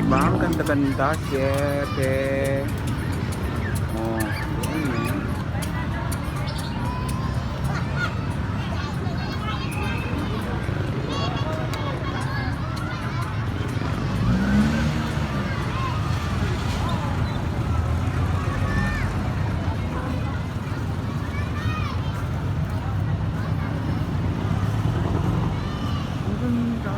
Diba? Ang ganda-ganda. 7. Oh, yun eh. Ang ganda.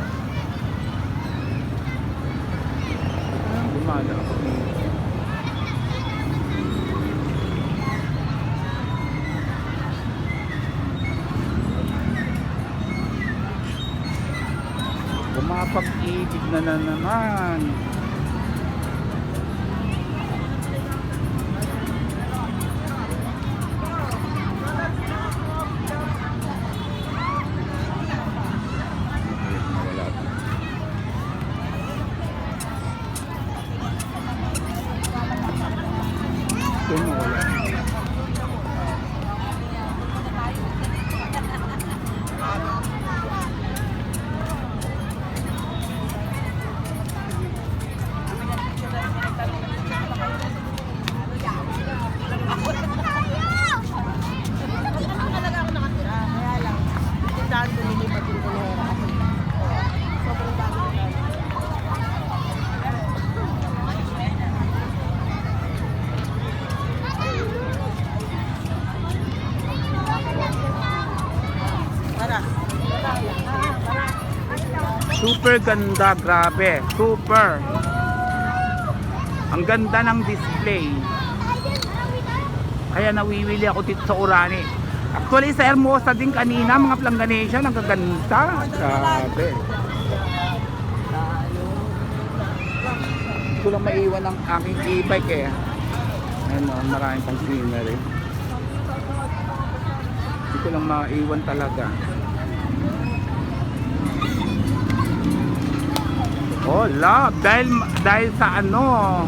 Gumala ako dito. Pumapag-ibig na naman. Nawala pa. Ito nawala. Super ganda, grabe. Super. Ang ganda ng display. Kaya nawiwili ako dito sa Orani. Actually sa Hermosa din kanina, mga Planganesian, ang gaganda. Grabe. Hindi ko lang maiwan ang aking e-bike eh. Ayun o, maraming pang scenery. Hindi ko lang maiwan talaga. Oh, love. Dahil sa ano,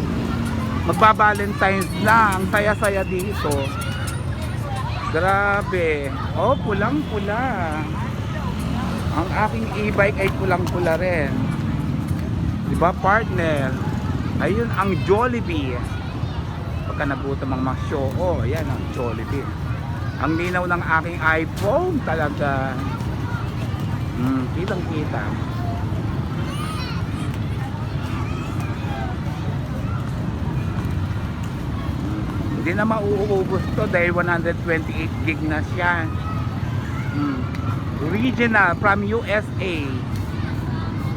magba-Valentine's na. Ang saya-saya dito. Grabe. Oh, pulang-pula. Ang aking e-bike ay pulang-pula rin. Diba, partner? Ayun ang Jollibee. Pagka nagutom ang mga show, oh, ayan ang Jollibee. Ang linaw ng aking iPhone talaga. Kitang-kita. Hindi na mauubos to dahil 128 gig na siya. Original from USA.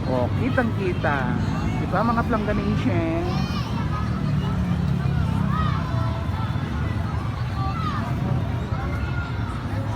Oh, kitang-kita. Diba mga Planganesian?